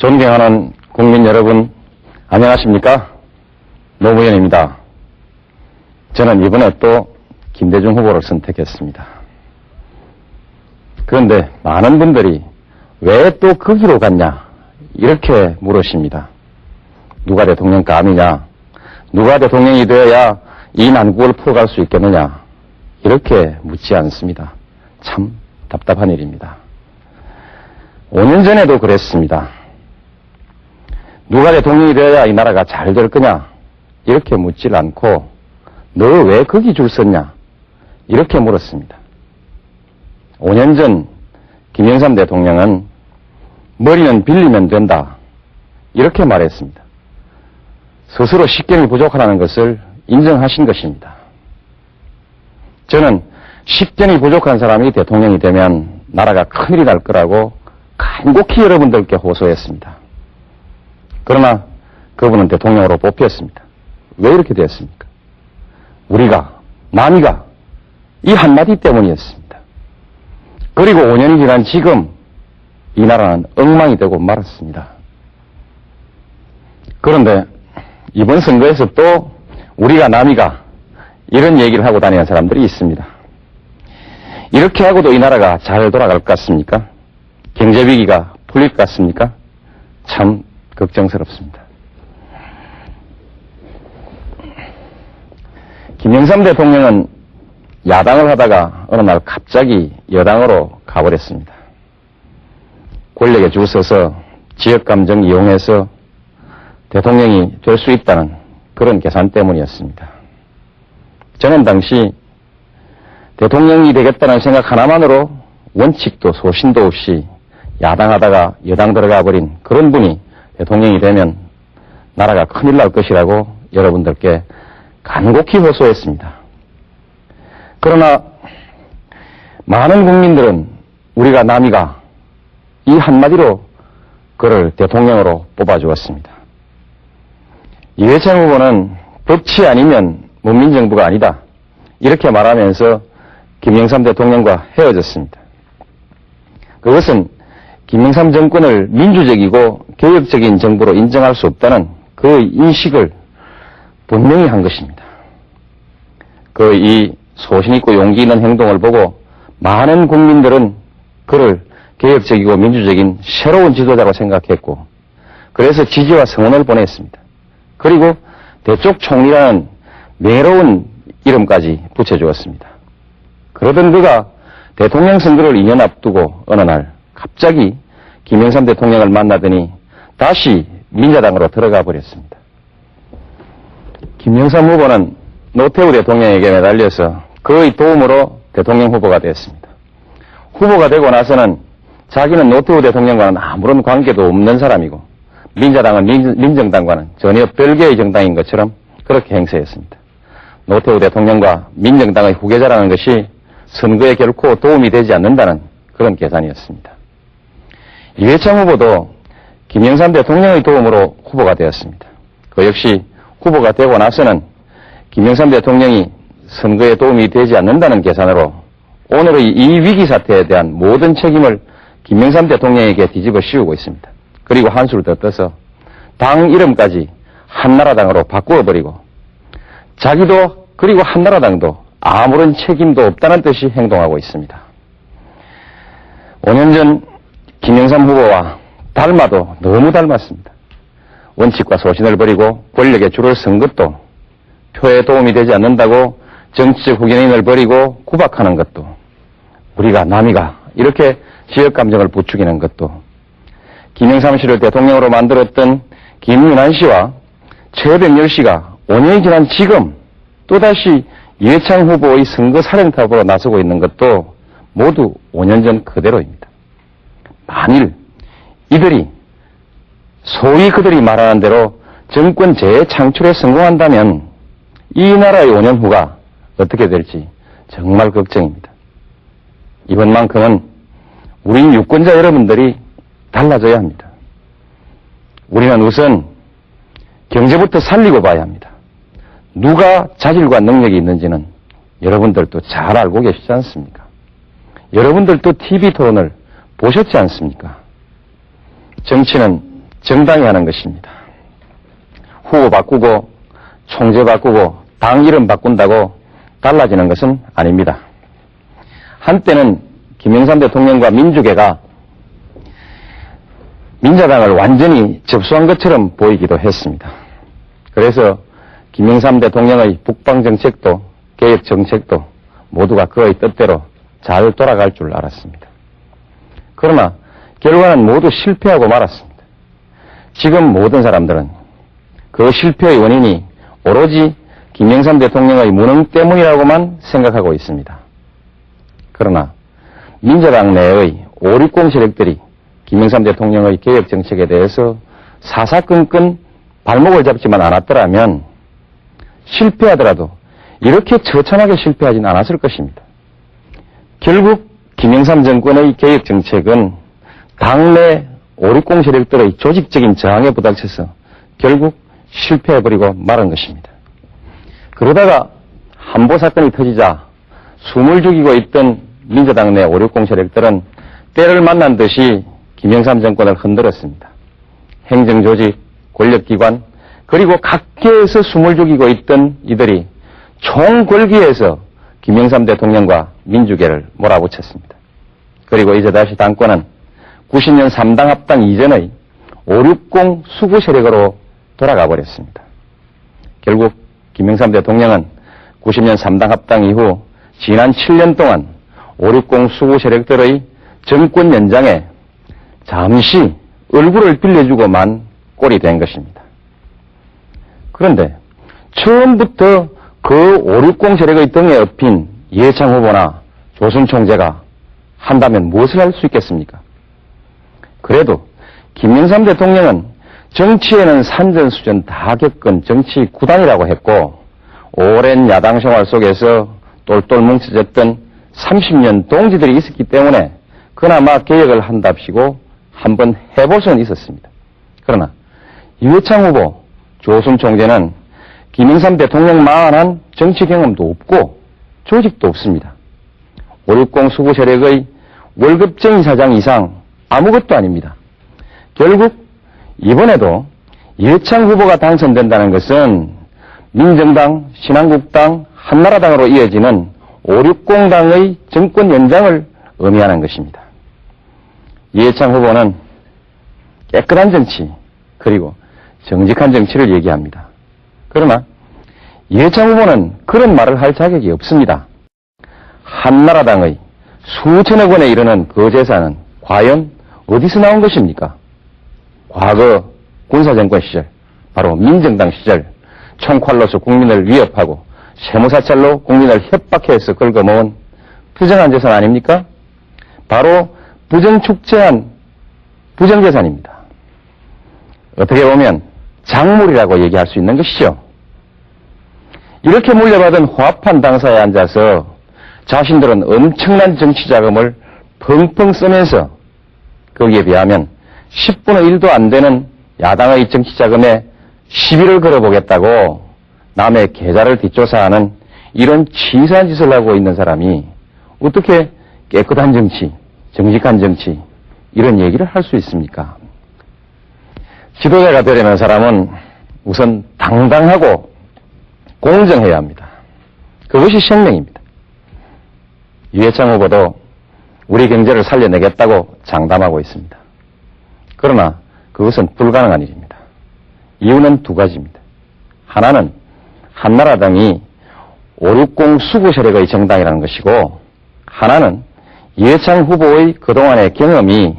존경하는 국민 여러분, 안녕하십니까? 노무현입니다. 저는 이번에 또 김대중 후보를 선택했습니다. 그런데 많은 분들이 왜 또 거기로 갔냐 이렇게 물으십니다. 누가 대통령감이냐, 누가 대통령이 되어야 이 난국을 풀어갈 수 있겠느냐 이렇게 묻지 않습니다. 참 답답한 일입니다. 5년 전에도 그랬습니다. 누가 대통령이 되어야 이 나라가 잘 될 거냐 이렇게 묻질 않고 너 왜 거기 줄 섰냐 이렇게 물었습니다. 5년 전 김영삼 대통령은 머리는 빌리면 된다 이렇게 말했습니다. 스스로 식견이 부족하다는 것을 인정하신 것입니다. 저는 식견이 부족한 사람이 대통령이 되면 나라가 큰일이 날 거라고 간곡히 여러분들께 호소했습니다. 그러나 그분은 대통령으로 뽑혔습니다. 왜 이렇게 됐습니까? 우리가, 남이가 이 한마디 때문이었습니다. 그리고 5년이 지난 지금 이 나라는 엉망이 되고 말았습니다. 그런데 이번 선거에서 또 우리가, 남이가 이런 얘기를 하고 다니는 사람들이 있습니다. 이렇게 하고도 이 나라가 잘 돌아갈 것 같습니까? 경제위기가 풀릴 것 같습니까? 참 걱정스럽습니다. 김영삼 대통령은 야당을 하다가 어느 날 갑자기 여당으로 가버렸습니다. 권력에 줄 서서 지역감정 이용해서 대통령이 될 수 있다는 그런 계산 때문이었습니다. 저는 당시 대통령이 되겠다는 생각 하나만으로 원칙도 소신도 없이 야당하다가 여당 들어가 버린 그런 분이 대통령이 되면 나라가 큰일 날 것이라고 여러분들께 간곡히 호소했습니다. 그러나 많은 국민들은 우리가, 남이가 이 한마디로 그를 대통령으로 뽑아주었습니다. 이회창 후보는 법치 아니면 문민정부가 아니다 이렇게 말하면서 김영삼 대통령과 헤어졌습니다. 그것은 김영삼 정권을 민주적이고 개혁적인 정부로 인정할 수 없다는 그 인식을 분명히 한 것입니다. 그 이 소신 있고 용기 있는 행동을 보고 많은 국민들은 그를 개혁적이고 민주적인 새로운 지도자로 생각했고 그래서 지지와 성원을 보냈습니다. 그리고 대쪽 총리라는 명예로운 이름까지 붙여주었습니다. 그러던 그가 대통령 선거를 2년 앞두고 어느 날 갑자기 김영삼 대통령을 만나더니 다시 민자당으로 들어가 버렸습니다. 김영삼 후보는 노태우 대통령에게 매달려서 그의 도움으로 대통령 후보가 되었습니다. 후보가 되고 나서는 자기는 노태우 대통령과는 아무런 관계도 없는 사람이고 민자당은 민정당과는 전혀 별개의 정당인 것처럼 그렇게 행세했습니다. 노태우 대통령과 민정당의 후계자라는 것이 선거에 결코 도움이 되지 않는다는 그런 계산이었습니다. 이회창 후보도 김영삼 대통령의 도움으로 후보가 되었습니다. 그 역시 후보가 되고 나서는 김영삼 대통령이 선거에 도움이 되지 않는다는 계산으로 오늘의 이 위기 사태에 대한 모든 책임을 김영삼 대통령에게 뒤집어 씌우고 있습니다. 그리고 한수를 더 떠서 당 이름까지 한나라당으로 바꾸어버리고 자기도 그리고 한나라당도 아무런 책임도 없다는 듯이 행동하고 있습니다. 5년 전 김영삼 후보와 닮아도 너무 닮았습니다. 원칙과 소신을 버리고 권력에 줄을 선 것도, 표에 도움이 되지 않는다고 정치적 후견인을 버리고 구박하는 것도, 우리가, 남이가 이렇게 지역감정을 부추기는 것도, 김영삼 씨를 대통령으로 만들었던 김윤환 씨와 최백열 씨가 5년이 지난 지금 또다시 이회창 후보의 선거 살인탑으로 나서고 있는 것도 모두 5년 전 그대로입니다. 만일 이들이 소위 그들이 말하는 대로 정권 재창출에 성공한다면 이 나라의 5년 후가 어떻게 될지 정말 걱정입니다. 이번만큼은 우리 유권자 여러분들이 달라져야 합니다. 우리는 우선 경제부터 살리고 봐야 합니다. 누가 자질과 능력이 있는지는 여러분들도 잘 알고 계시지 않습니까? 여러분들도 TV 토론을 보셨지 않습니까? 정치는 정당이 하는 것입니다. 후보 바꾸고 총재 바꾸고 당 이름 바꾼다고 달라지는 것은 아닙니다. 한때는 김영삼 대통령과 민주계가 민자당을 완전히 접수한 것처럼 보이기도 했습니다. 그래서 김영삼 대통령의 북방정책도 개혁정책도 모두가 그의 뜻대로 잘 돌아갈 줄 알았습니다. 그러나 결과는 모두 실패하고 말았습니다. 지금 모든 사람들은 그 실패의 원인이 오로지 김영삼 대통령의 무능 때문이라고만 생각하고 있습니다. 그러나 민자당 내의 560 세력들이 김영삼 대통령의 개혁정책에 대해서 사사건건 발목을 잡지만 않았더라면 실패하더라도 이렇게 처참하게 실패하지는 않았을 것입니다. 결국 김영삼 정권의 개혁정책은 당내 560 세력들의 조직적인 저항에 부닥쳐서 결국 실패해버리고 말은 것입니다. 그러다가 한보 사건이 터지자 숨을 죽이고 있던 민주당 내 560 세력들은 때를 만난 듯이 김영삼 정권을 흔들었습니다. 행정조직, 권력기관, 그리고 각계에서 숨을 죽이고 있던 이들이 총궐기에서 김영삼 대통령과 민주계를 몰아붙였습니다. 그리고 이제 다시 당권은 90년 3당 합당 이전의 560 수구 세력으로 돌아가 버렸습니다. 결국 김영삼 대통령은 90년 3당 합당 이후 지난 7년 동안 560 수구 세력들의 정권 연장에 잠시 얼굴을 빌려주고만 꼴이 된 것입니다. 그런데 처음부터 그 560 세력의 등에 업힌 이해창 후보나 조순 총재가 한다면 무엇을 할 수 있겠습니까? 그래도 김영삼 대통령은 정치에는 산전수전 다 겪은 정치 구단이라고 했고 오랜 야당 생활 속에서 똘똘 뭉쳐졌던 30년 동지들이 있었기 때문에 그나마 개혁을 한답시고 한번 해볼 수는 있었습니다. 그러나 이해창 후보, 조순 총재는 김영삼 대통령만한 정치 경험도 없고 조직도 없습니다. 560 수구 세력의 월급쟁이 사장 이상 아무것도 아닙니다. 결국 이번에도 이해창 후보가 당선된다는 것은 민정당, 신한국당, 한나라당으로 이어지는 560당의 정권 연장을 의미하는 것입니다. 이해창 후보는 깨끗한 정치 그리고 정직한 정치를 얘기합니다. 그러나 이해창 후보는 그런 말을 할 자격이 없습니다. 한나라당의 수천억 원에 이르는 그 재산은 과연 어디서 나온 것입니까? 과거 군사정권 시절, 바로 민정당 시절 총칼로서 국민을 위협하고 세무사찰로 국민을 협박해서 긁어모은 부정한 재산 아닙니까? 바로 부정축제한 부정재산입니다. 어떻게 보면 작물이라고 얘기할 수 있는 것이죠. 이렇게 물려받은 호합한 당사에 앉아서 자신들은 엄청난 정치자금을 펑펑 쓰면서 거기에 비하면 10분의 1도 안 되는 야당의 정치자금에 시비를 걸어보겠다고 남의 계좌를 뒷조사하는 이런 치사한 짓을 하고 있는 사람이 어떻게 깨끗한 정치, 정직한 정치 이런 얘기를 할 수 있습니까? 지도자가 되려는 사람은 우선 당당하고 공정해야 합니다. 그것이 생명입니다. 이해창 후보도 우리 경제를 살려내겠다고 장담하고 있습니다. 그러나 그것은 불가능한 일입니다. 이유는 두 가지입니다. 하나는 한나라당이 560 수구 세력의 정당이라는 것이고 하나는 이해창 후보의 그동안의 경험이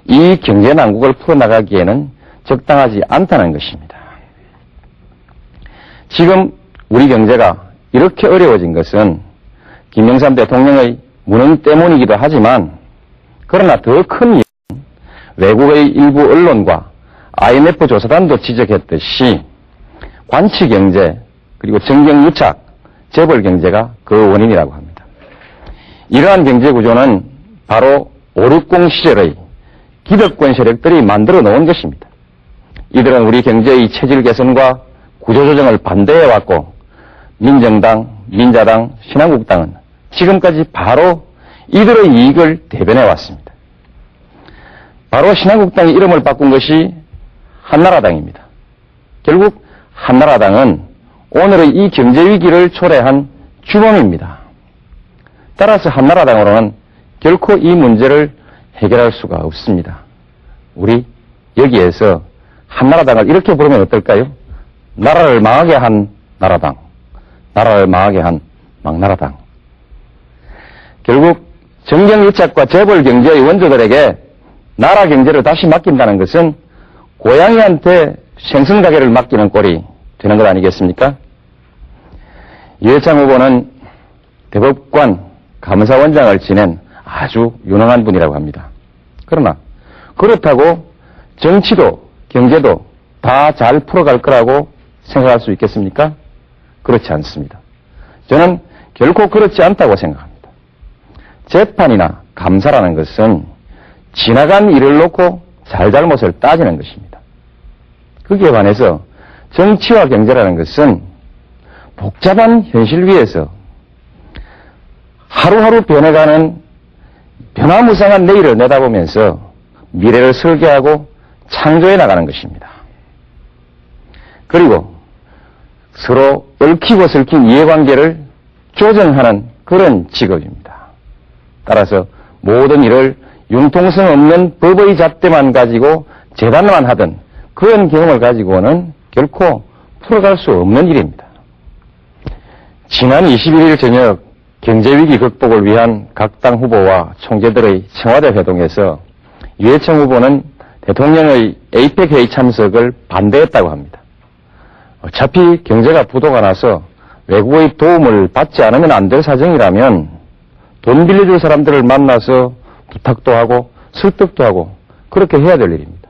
이 경제 난국을 풀어나가기에는 적당하지 않다는 것입니다. 지금 우리 경제가 이렇게 어려워진 것은 김영삼 대통령의 무능 때문이기도 하지만 그러나 더 큰 이유는 외국의 일부 언론과 IMF 조사단도 지적했듯이 관치경제 그리고 정경유착, 재벌경제가 그 원인이라고 합니다. 이러한 경제구조는 바로 560 시절의 기득권 세력들이 만들어 놓은 것입니다. 이들은 우리 경제의 체질 개선과 구조조정을 반대해왔고 민정당, 민자당, 신한국당은 지금까지 바로 이들의 이익을 대변해왔습니다. 바로 신한국당이 이름을 바꾼 것이 한나라당입니다. 결국 한나라당은 오늘의 이 경제위기를 초래한 주범입니다. 따라서 한나라당으로는 결코 이 문제를 해결할 수가 없습니다. 우리 여기에서 한나라당을 이렇게 부르면 어떨까요? 나라를 망하게 한 나라당, 나라를 망하게 한 망나라당. 결국 정경유착과 재벌 경제의 원조들에게 나라 경제를 다시 맡긴다는 것은 고양이한테 생선가게를 맡기는 꼴이 되는 것 아니겠습니까? 유해창 후보는 대법관 감사원장을 지낸 아주 유능한 분이라고 합니다. 그러나 그렇다고 정치도 경제도 다 잘 풀어갈 거라고 생각할 수 있겠습니까? 그렇지 않습니다. 저는 결코 그렇지 않다고 생각합니다. 재판이나 감사라는 것은 지나간 일을 놓고 잘잘못을 따지는 것입니다. 거기에 반해서 정치와 경제라는 것은 복잡한 현실 위에서 하루하루 변해가는 변화무쌍한 내일을 내다보면서 미래를 설계하고 창조해 나가는 것입니다. 그리고 서로 얽히고 설킨 이해관계를 조정하는 그런 직업입니다. 따라서 모든 일을 융통성 없는 법의 잣대만 가지고 재단만 하던 그런 경험을 가지고는 결코 풀어갈 수 없는 일입니다. 지난 21일 저녁 경제위기 극복을 위한 각 당 후보와 총재들의 청와대 회동에서 유해창 후보는 대통령의 에이펙 회의 참석을 반대했다고 합니다. 어차피 경제가 부도가 나서 외국의 도움을 받지 않으면 안 될 사정이라면 돈 빌려줄 사람들을 만나서 부탁도 하고 설득도 하고 그렇게 해야 될 일입니다.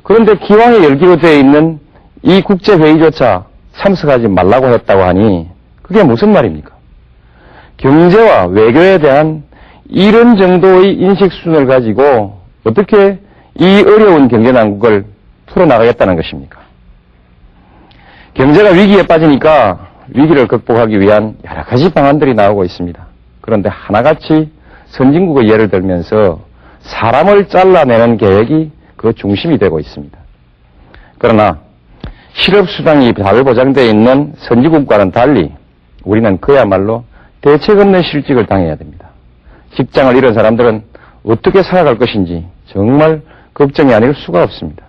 그런데 기왕에 열기로 되어 있는 이 국제회의조차 참석하지 말라고 했다고 하니 그게 무슨 말입니까? 경제와 외교에 대한 이런 정도의 인식 수준을 가지고 어떻게 이 어려운 경제 난국을 풀어나가겠다는 것입니까? 경제가 위기에 빠지니까 위기를 극복하기 위한 여러 가지 방안들이 나오고 있습니다. 그런데 하나같이 선진국의 예를 들면서 사람을 잘라내는 계획이 그 중심이 되고 있습니다. 그러나 실업수당이 잘 보장되어 있는 선진국과는 달리 우리는 그야말로 대책 없는 실직을 당해야 됩니다. 직장을 잃은 사람들은 어떻게 살아갈 것인지 정말 걱정이 아닐 수가 없습니다.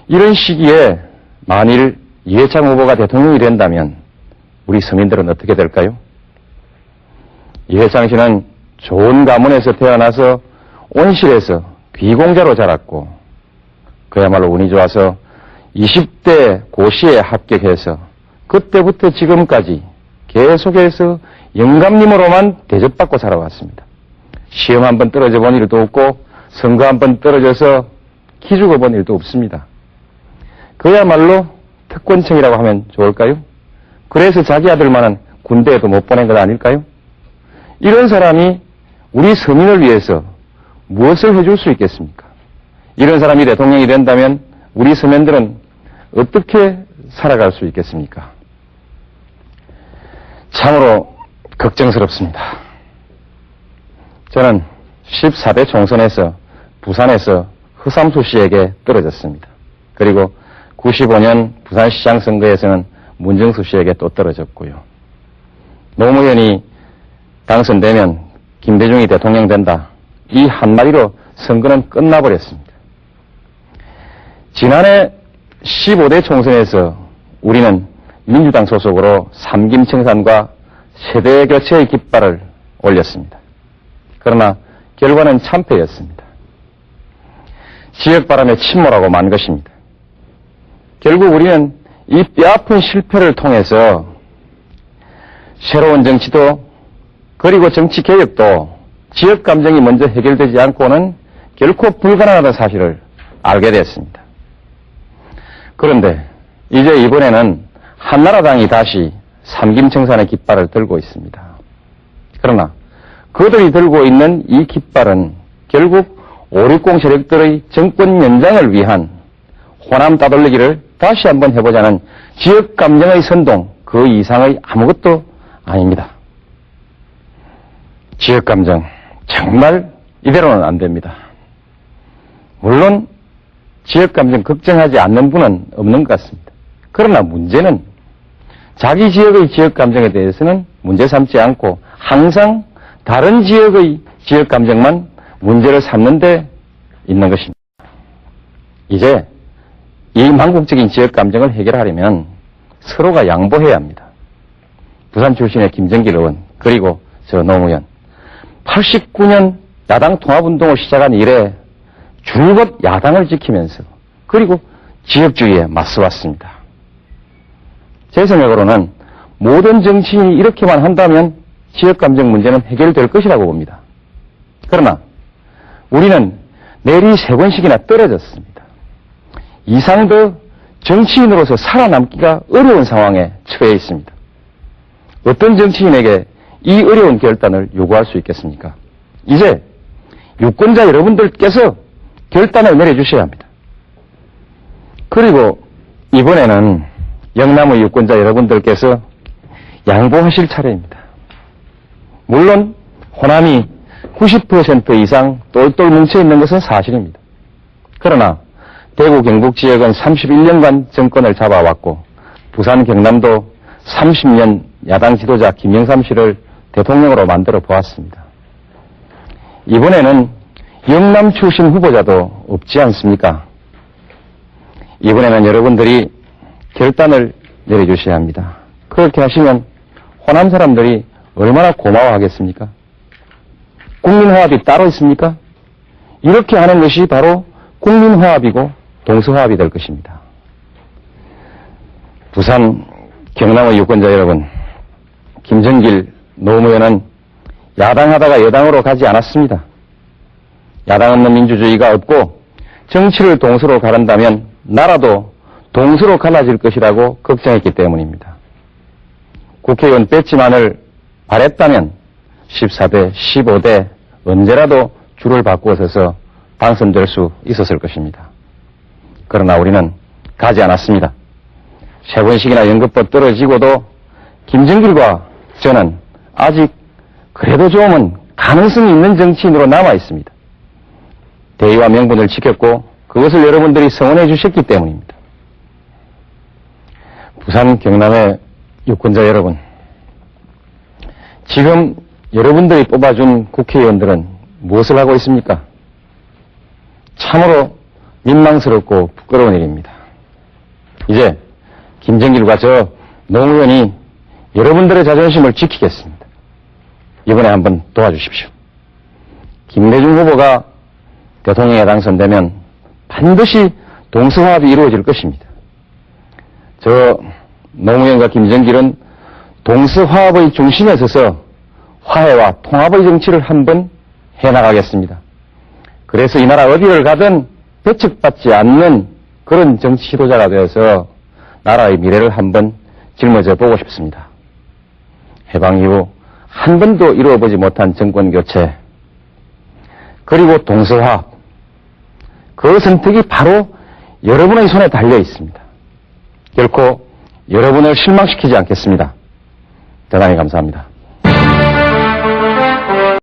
이런 시기에 만일 유해창 후보가 대통령이 된다면 우리 서민들은 어떻게 될까요? 유해창 씨는 좋은 가문에서 태어나서 온실에서 귀공자로 자랐고 그야말로 운이 좋아서 20대 고시에 합격해서 그때부터 지금까지 계속해서 영감님으로만 대접받고 살아왔습니다. 시험 한 번 떨어져 본 일도 없고 선거 한 번 떨어져서 기죽어 본 일도 없습니다. 그야말로 특권층이라고 하면 좋을까요? 그래서 자기 아들만은 군대에도 못 보낸 것 아닐까요? 이런 사람이 우리 서민을 위해서 무엇을 해줄 수 있겠습니까? 이런 사람이 대통령이 된다면 우리 서민들은 어떻게 살아갈 수 있겠습니까? 참으로 걱정스럽습니다. 저는 14대 총선에서 부산에서 허삼수 씨에게 떨어졌습니다. 그리고 95년 부산시장 선거에서는 문정수 씨에게 또 떨어졌고요. 노무현이 당선되면 김대중이 대통령 된다. 이 한마디로 선거는 끝나버렸습니다. 지난해 15대 총선에서 우리는 민주당 소속으로 삼김청산과 세대 교체의 깃발을 올렸습니다. 그러나 결과는 참패였습니다. 지역바람에 침몰하고 만 것입니다. 결국 우리는 이 뼈아픈 실패를 통해서 새로운 정치도 그리고 정치개혁도 지역감정이 먼저 해결되지 않고는 결코 불가능하다는 사실을 알게 됐습니다. 그런데 이제 이번에는 한나라당이 다시 삼김청산의 깃발을 들고 있습니다. 그러나 그들이 들고 있는 이 깃발은 결국 560 세력들의 정권 연장을 위한 호남 따돌리기를 다시 한번 해보자는 지역감정의 선동 그 이상의 아무것도 아닙니다. 지역감정 정말 이대로는 안 됩니다. 물론 지역감정 걱정하지 않는 분은 없는 것 같습니다. 그러나 문제는 자기 지역의 지역감정에 대해서는 문제 삼지 않고 항상 다른 지역의 지역감정만 문제를 삼는 데 있는 것입니다. 이제 이 망국적인 지역감정을 해결하려면 서로가 양보해야 합니다. 부산 출신의 김정길 의원 그리고 저 노무현 89년 야당 통합운동을 시작한 이래 줄곧 야당을 지키면서 그리고 지역주의에 맞서왔습니다. 제 생각으로는 모든 정치인이 이렇게만 한다면 지역감정 문제는 해결될 것이라고 봅니다. 그러나 우리는 내리 3번씩이나 떨어졌습니다. 이상 더 정치인으로서 살아남기가 어려운 상황에 처해 있습니다. 어떤 정치인에게 이 어려운 결단을 요구할 수 있겠습니까? 이제 유권자 여러분들께서 결단을 내려주셔야 합니다. 그리고 이번에는 영남의 유권자 여러분들께서 양보하실 차례입니다. 물론 호남이 90% 이상 똘똘 뭉쳐있는 것은 사실입니다. 그러나 대구 경북 지역은 31년간 정권을 잡아왔고 부산 경남도 30년 야당 지도자 김영삼 씨를 대통령으로 만들어 보았습니다. 이번에는 영남 출신 후보자도 없지 않습니까? 이번에는 여러분들이 결단을 내려주셔야 합니다. 그렇게 하시면 호남 사람들이 얼마나 고마워하겠습니까? 국민화합이 따로 있습니까? 이렇게 하는 것이 바로 국민화합이고 동서화합이 될 것입니다. 부산 경남의 유권자 여러분, 김정길, 노무현은 야당하다가 여당으로 가지 않았습니다. 야당 없는 민주주의가 없고 정치를 동서로 가른다면 나라도 동서로 갈라질 것이라고 걱정했기 때문입니다. 국회의원 배지만을 바랬다면 14대, 15대 언제라도 줄을 바꾸어서서 당선될 수 있었을 것입니다. 그러나 우리는 가지 않았습니다. 3번씩이나 연급법 떨어지고도 김정길과 저는 아직 그래도 좀은 가능성이 있는 정치인으로 남아 있습니다. 대의와 명분을 지켰고 그것을 여러분들이 성원해 주셨기 때문입니다. 부산 경남의 유권자 여러분, 지금 여러분들이 뽑아준 국회의원들은 무엇을 하고 있습니까? 참으로 민망스럽고 부끄러운 일입니다. 이제 김정길과 저 노무현이 여러분들의 자존심을 지키겠습니다. 이번에 한번 도와주십시오. 김대중 후보가 대통령에 당선되면 반드시 동서화합이 이루어질 것입니다. 저 노무현과 김정길은 동서화합의 중심에 서서 화해와 통합의 정치를 한번 해나가겠습니다. 그래서 이 나라 어디를 가든 배척받지 않는 그런 정치 지도자가 되어서 나라의 미래를 한번 짊어져 보고 싶습니다. 해방 이후 한 번도 이루어보지 못한 정권 교체, 그리고 동서화합, 그 선택이 바로 여러분의 손에 달려 있습니다. 결코 여러분을 실망시키지 않겠습니다. 대단히 감사합니다.